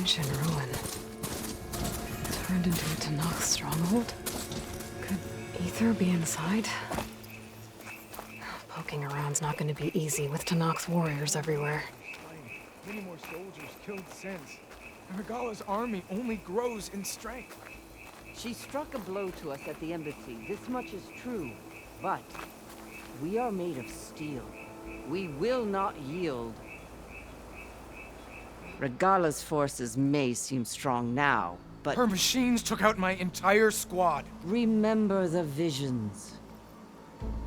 ancient ruin. Turned into a Tanakh stronghold? Could Ether be inside? Poking around's not going to be easy with Tanakh's warriors everywhere. Many more soldiers killed since. And Regala's army only grows in strength. She struck a blow to us at the embassy. This much is true. But we are made of steel. We will not yield. Regala's forces may seem strong now, but... Her machines took out my entire squad. Remember the visions.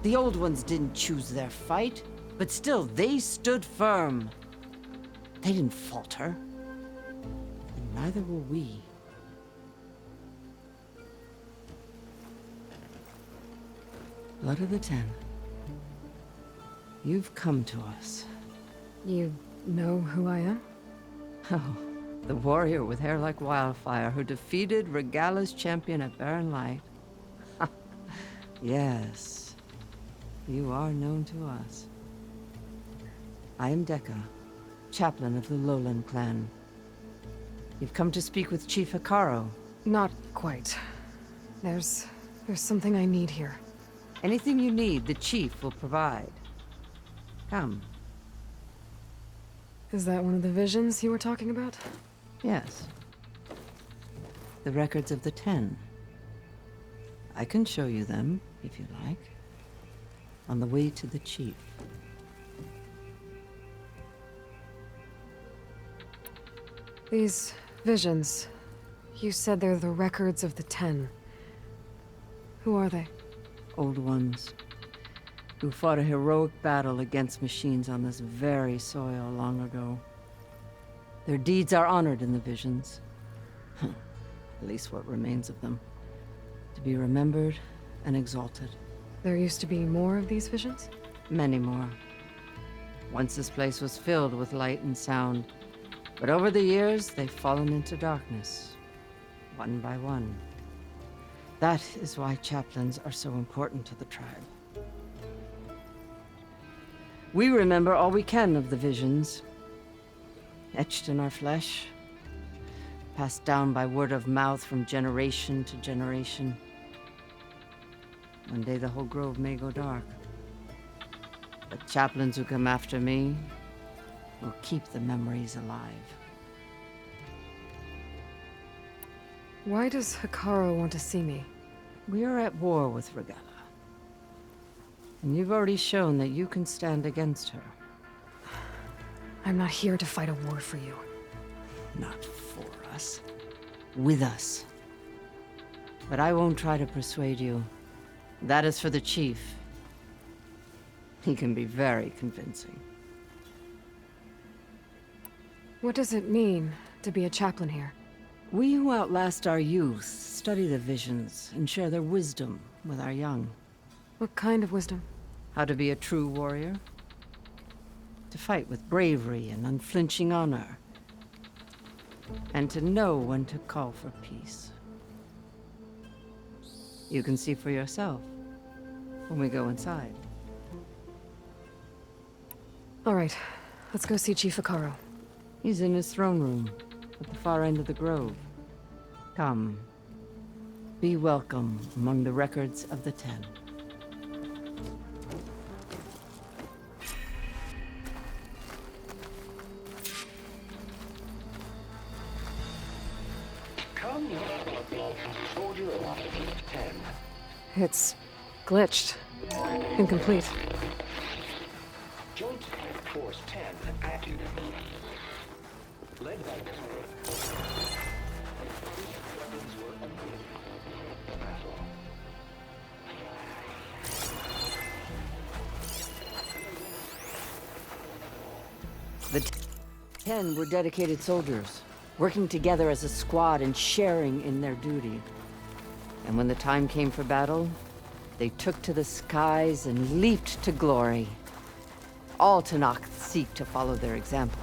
The old ones didn't choose their fight, but still, they stood firm. They didn't falter. And neither will we. Blood of the Ten. You've come to us. You know who I am? Oh, the warrior with hair like wildfire who defeated Regala's champion at Barren Light. Yes, you are known to us. I am Deka, chaplain of the Lowland clan. You've come to speak with Chief Hekarro. Not quite. There's something I need here. Anything you need, the chief will provide. Come. Is that one of the visions you were talking about? Yes. The records of the Ten. I can show you them, if you like. On the way to the chief. These visions, you said they're the records of the Ten. Who are they? Old ones, who fought a heroic battle against machines on this very soil long ago. Their deeds are honored in the visions. At least what remains of them. To be remembered and exalted. There used to be more of these visions? Many more. Once this place was filled with light and sound, but over the years they've fallen into darkness, one by one. That is why chaplains are so important to the tribe. We remember all we can of the visions, etched in our flesh, passed down by word of mouth from generation to generation. One day the whole grove may go dark. But chaplains who come after me will keep the memories alive. Why does Hekarro want to see me? We are at war with Regala. And you've already shown that you can stand against her. I'm not here to fight a war for you. Not for us. With us. But I won't try to persuade you. That is for the chief. He can be very convincing. What does it mean to be a chaplain here? We who outlast our youth study the visions and share their wisdom with our young. What kind of wisdom? How to be a true warrior. To fight with bravery and unflinching honor. And to know when to call for peace. You can see for yourself when we go inside. All right, let's go see Chief Hekarro. He's in his throne room, at the far end of the grove. Come. Be welcome among the records of the Ten. Come, soldier of 10. It's glitched. Incomplete. Joint Force 10 active. Led by The Ten were dedicated soldiers, working together as a squad and sharing in their duty. And when the time came for battle, they took to the skies and leaped to glory. All Tanakh seek to follow their example.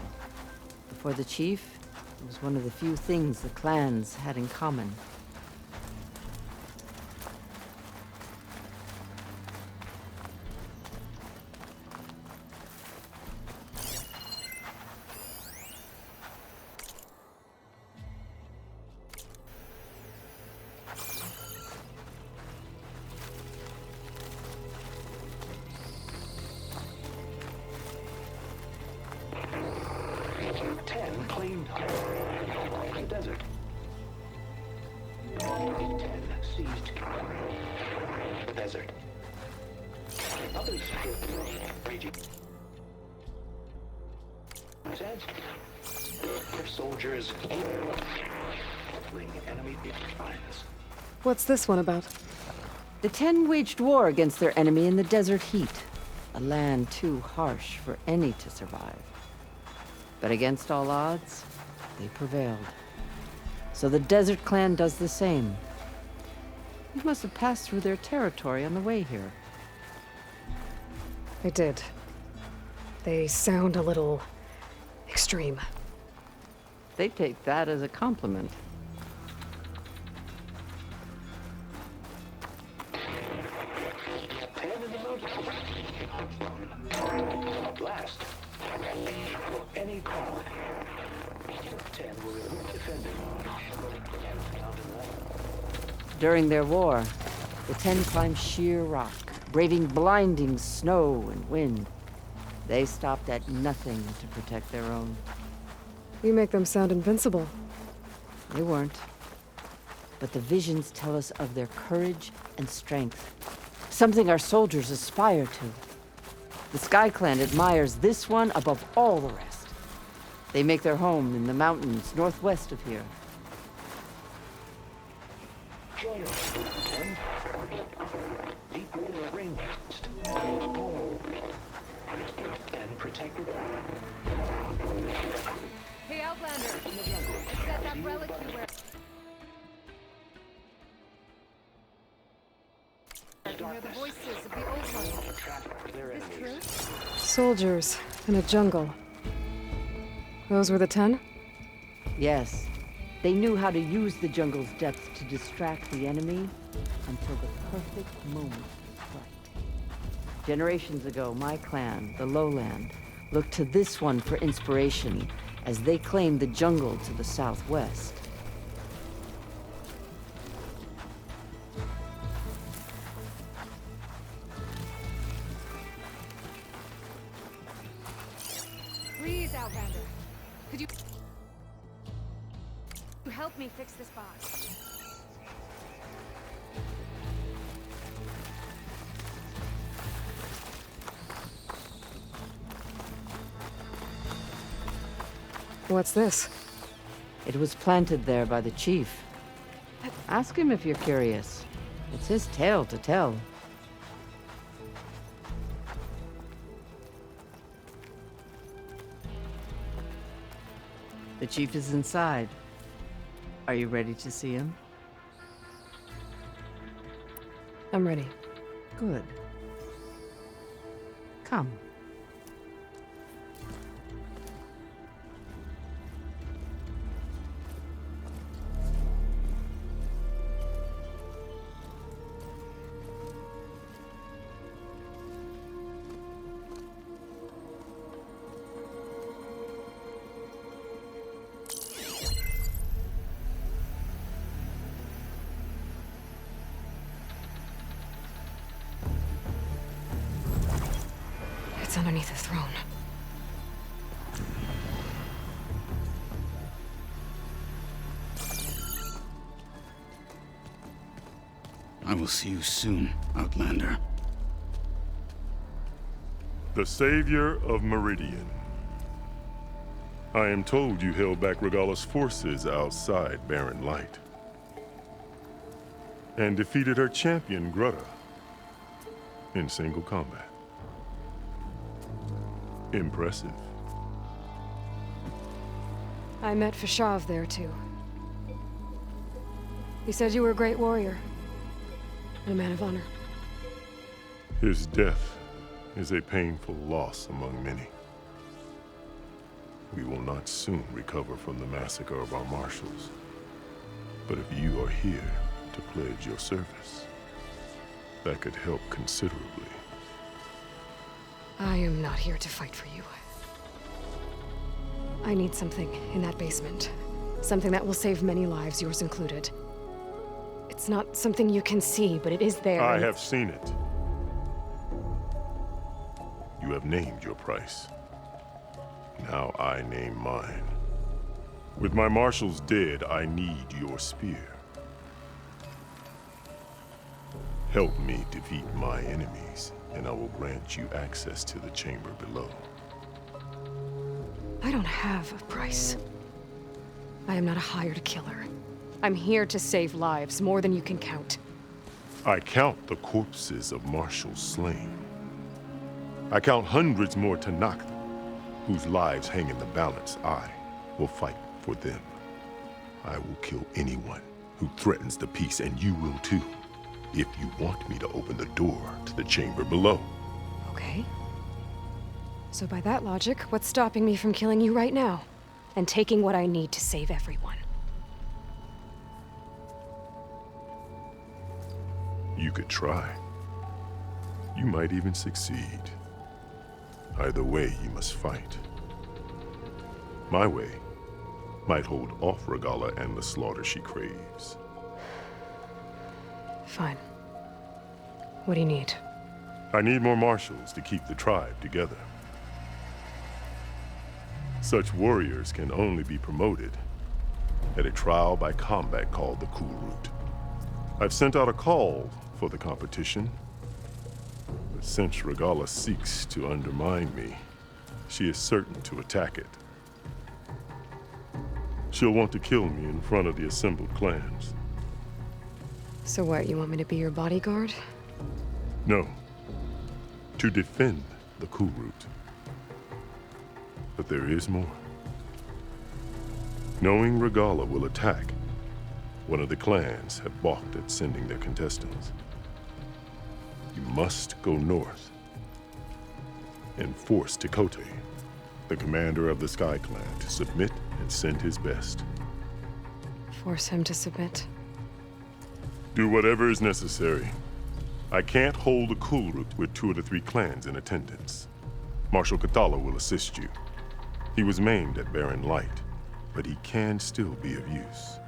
Before the chief, it was one of the few things the clans had in common. claimed the desert. 10 seized the desert. Others raging. Says their soldiers fling enemy defiance. What's this one about? The 10 waged war against their enemy in the desert heat, a land too harsh for any to survive. But against all odds, they prevailed. So the Desert Clan does the same. You must have passed through their territory on the way here. I did. They sound a little extreme. They take that as a compliment. Blast. Any crowd. 10 were defended. During their war, the 10 climbed sheer rock, braving blinding snow and wind. They stopped at nothing to protect their own. You make them sound invincible. They weren't. But the visions tell us of their courage and strength. Something our soldiers aspire to. The Sky Clan admires this one above all the rest. They make their home in the mountains northwest of here. Join us. 10. Deep within the rainforest. And protected. Hey, Outlander! It's that relic you wear. I can hear the voices of the old ones. Is this true? Soldiers in a jungle. Those were the 10? Yes, they knew how to use the jungle's depths to distract the enemy until the perfect moment struck. Generations ago, my clan, the Lowland, looked to this one for inspiration as they claimed the jungle to the southwest. Please, Outlander. Could you help me fix this box? What's this? It was planted there by the chief. Ask him if you're curious. It's his tale to tell. The chief is inside. Are you ready to see him? I'm ready. Good. Come. It's underneath the throne. I will see you soon, Outlander. The savior of Meridian. I am told you held back Regalla's forces outside Barren Light. And defeated her champion, Grutta, in single combat. Impressive. I met Fashav there, too. He said you were a great warrior. And a man of honor. His death is a painful loss among many. We will not soon recover from the massacre of our marshals. But if you are here to pledge your service, that could help considerably. I am not here to fight for you. I need something in that basement. Something that will save many lives, yours included. It's not something you can see, but it is there. I have seen it. You have named your price. Now I name mine. With my marshals dead, I need your spear. Help me defeat my enemies, and I will grant you access to the chamber below. I don't have a price. I am not a hired killer. I'm here to save lives, more than you can count. I count the corpses of marshals slain. I count hundreds more Tanakh, whose lives hang in the balance. I will fight for them. I will kill anyone who threatens the peace, and you will too, if you want me to open the door to the chamber below. Okay. So by that logic, what's stopping me from killing you right now? And taking what I need to save everyone? You could try. You might even succeed. Either way, you must fight. My way might hold off Regalla and the slaughter she craves. Fine. What do you need? I need more marshals to keep the tribe together. Such warriors can only be promoted at a trial by combat called the Cool Route. I've sent out a call for the competition, but since Regalla seeks to undermine me, she is certain to attack it. She'll want to kill me in front of the assembled clans. So what, you want me to be your bodyguard? No, to defend the Cool Route. But there is more. Knowing Regalla will attack, one of the clans have balked at sending their contestants. You must go north and force Tekote, the commander of the Sky Clan, to submit and send his best. Force him to submit? Do whatever is necessary. I can't hold the Cool Route with 2 of the 3 clans in attendance. Marshal Kathala will assist you. He was maimed at Barren Light, but he can still be of use.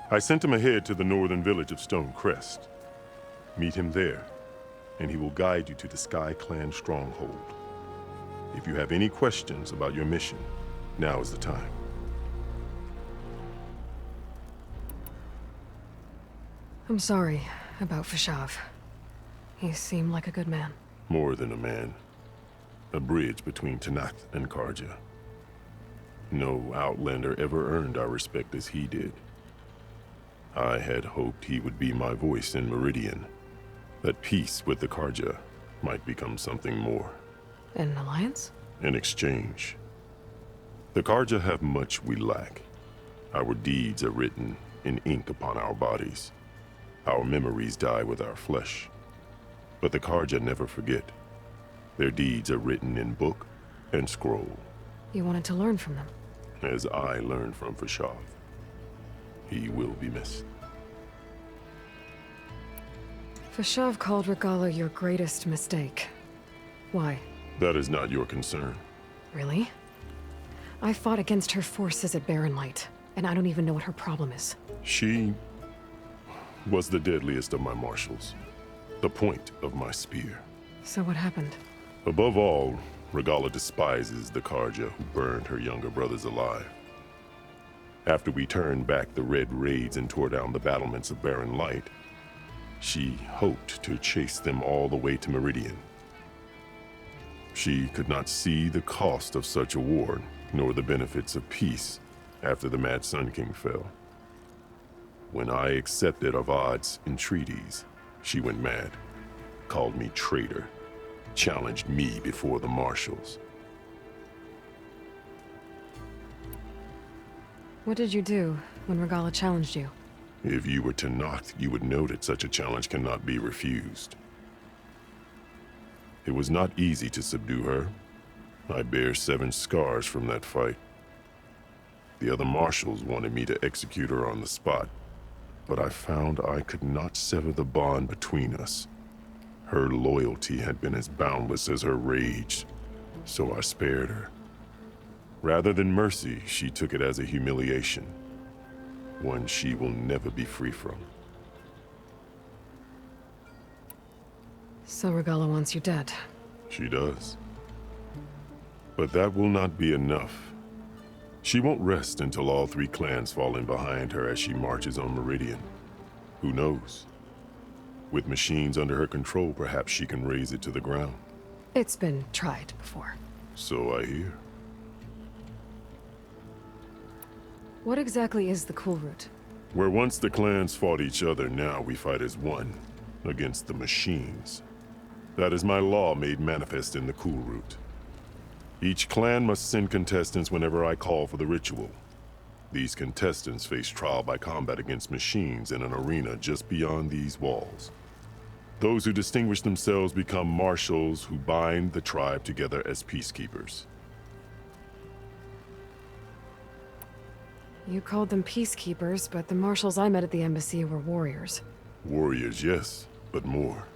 I sent him ahead to the northern village of Stone Crest. Meet him there, and he will guide you to the Sky Clan stronghold. If you have any questions about your mission, now is the time. I'm sorry about Fashav. He seemed like a good man. More than a man. A bridge between Tanakh and Karja. No Outlander ever earned our respect as he did. I had hoped he would be my voice in Meridian, that peace with the Karja might become something more. An alliance? In exchange. The Karja have much we lack. Our deeds are written in ink upon our bodies. Our memories die with our flesh. But the Karja never forget. Their deeds are written in book and scroll. You wanted to learn from them? As I learned from Fashav. He will be missed. Fashav called Regalla your greatest mistake. Why? That is not your concern. Really? I fought against her forces at Barren Light, and I don't even know what her problem is. She was the deadliest of my marshals. The point of my spear. So what happened? Above all, Regalla despises the Karja who burned her younger brothers alive. After we turned back the Red Raids and tore down the battlements of Barren Light, she hoped to chase them all the way to Meridian. She could not see the cost of such a war, nor the benefits of peace after the Mad Sun King fell. When I accepted Avad's entreaties, she went mad, called me traitor, challenged me before the marshals. What did you do when Regalla challenged you? If you were Tanakh, you would know that such a challenge cannot be refused. It was not easy to subdue her. I bear 7 scars from that fight. The other marshals wanted me to execute her on the spot, but I found I could not sever the bond between us. Her loyalty had been as boundless as her rage, so I spared her. Rather than mercy, she took it as a humiliation, one she will never be free from. So Regalla wants you dead. She does. But that will not be enough. She won't rest until all 3 clans fall in behind her as she marches on Meridian. Who knows? With machines under her control, perhaps she can raise it to the ground. It's been tried before. So I hear. What exactly is the Cool Route? Where once the clans fought each other, now we fight as one, against the machines. That is my law made manifest in the Cool Route. Each clan must send contestants whenever I call for the ritual. These contestants face trial by combat against machines in an arena just beyond these walls. Those who distinguish themselves become marshals who bind the tribe together as peacekeepers. You called them peacekeepers, but the marshals I met at the embassy were warriors. Warriors, yes, but more.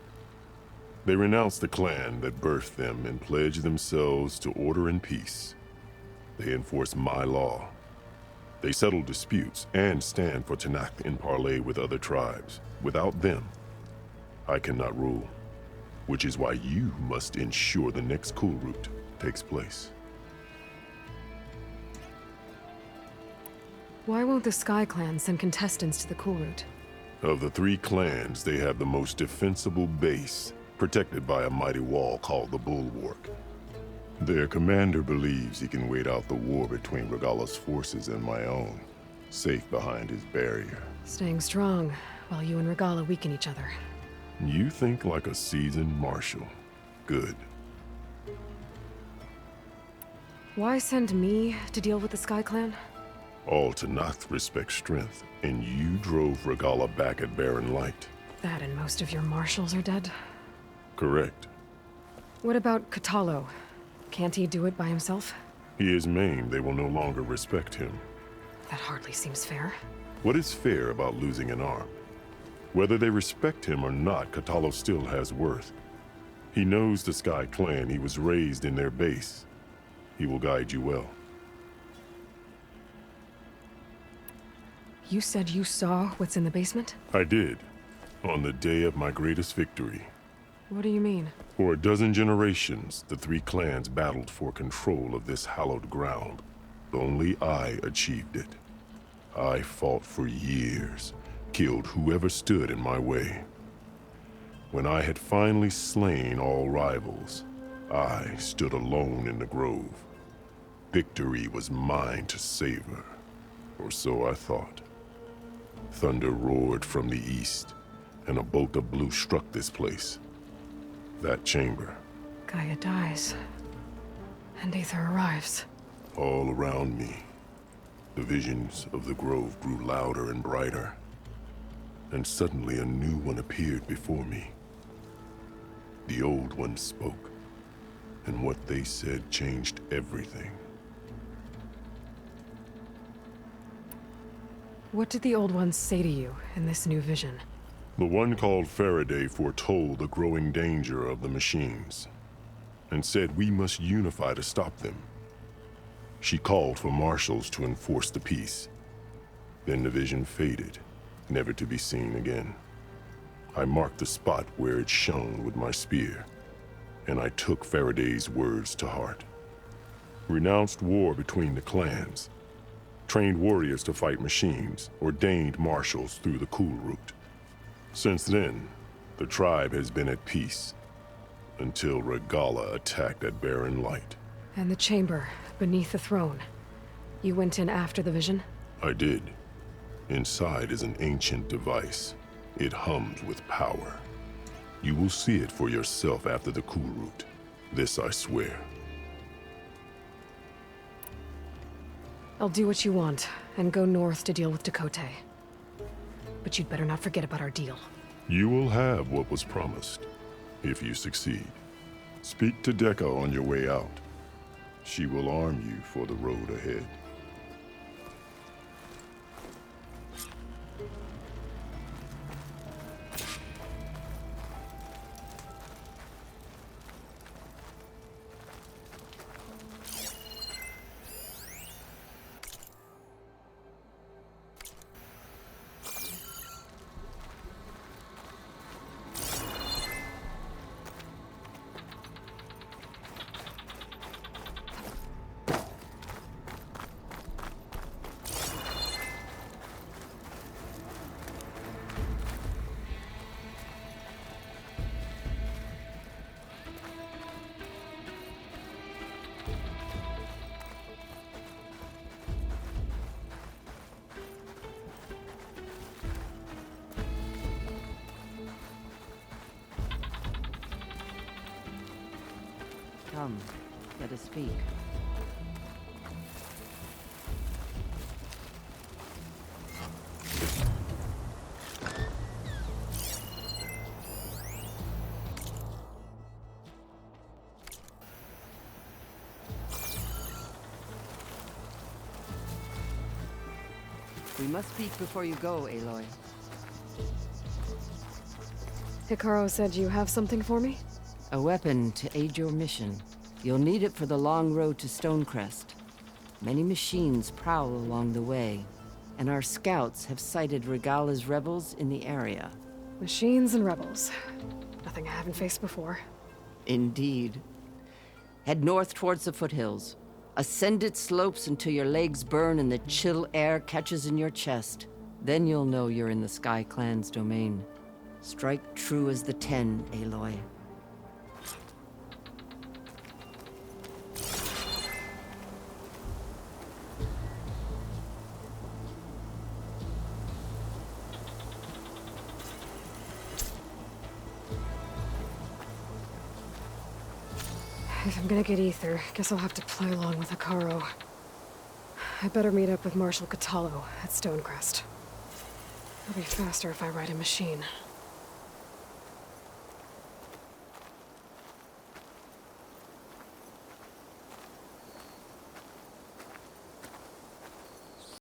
They renounce the clan that birthed them and pledge themselves to order and peace. They enforce my law. They settle disputes and stand for Tanakh in parley with other tribes. Without them, I cannot rule, which is why you must ensure the next Cool Route takes place. Why won't the Sky Clan send contestants to the Cool Route? Of the 3 clans, they have the most defensible base, protected by a mighty wall called the Bulwark. Their commander believes he can wait out the war between Regalla's forces and my own, safe behind his barrier. Staying strong, while you and Regalla weaken each other. You think like a seasoned marshal. Good. Why send me to deal with the Sky Clan? All Tanakh respect strength, and you drove Regalla back at Barren Light. That and most of your marshals are dead? Correct. What about Katalo? Can't he do it by himself? He is maimed, they will no longer respect him. That hardly seems fair. What is fair about losing an arm? Whether they respect him or not, Katalo still has worth. He knows the Sky Clan, he was raised in their base. He will guide you well. You said you saw what's in the basement? I did, on the day of my greatest victory. What do you mean? For a dozen generations, the 3 clans battled for control of this hallowed ground. Only I achieved it. I fought for years, killed whoever stood in my way. When I had finally slain all rivals, I stood alone in the grove. Victory was mine to savor, or so I thought. Thunder roared from the east, and a bolt of blue struck this place. That chamber. Gaia dies. And Aether arrives. All around me, the visions of the grove grew louder and brighter. And suddenly a new one appeared before me. The old one spoke, and what they said changed everything. What did the old ones say to you in this new vision? The one called Faraday foretold the growing danger of the machines, and said we must unify to stop them. She called for marshals to enforce the peace. Then the vision faded, never to be seen again. I marked the spot where it shone with my spear, and I took Faraday's words to heart. Renounced war between the clans, trained warriors to fight machines, ordained marshals through the Cool Route. Since then, the tribe has been at peace, until Regalla attacked at Barren Light. And the chamber, beneath the throne. You went in after the vision? I did. Inside is an ancient device. It hums with power. You will see it for yourself after the Cool Route. This I swear. I'll do what you want, and go north to deal with Dakota. But you'd better not forget about our deal. You will have what was promised, if you succeed. Speak to Dekka on your way out. She will arm you for the road ahead. Come, let us speak. We must speak before you go, Aloy. Hekarro said you have something for me? A weapon to aid your mission. You'll need it for the long road to Stonecrest. Many machines prowl along the way, and our scouts have sighted Regala's rebels in the area. Machines and rebels. Nothing I haven't faced before. Indeed. Head north towards the foothills. Ascend its slopes until your legs burn and the chill air catches in your chest. Then you'll know you're in the Sky Clan's domain. Strike true as the 10, Aloy. If I'm gonna get ether, guess I'll have to play along with Hekarro. I better meet up with Marshal Catallo at Stonecrest. It'll be faster if I ride a machine.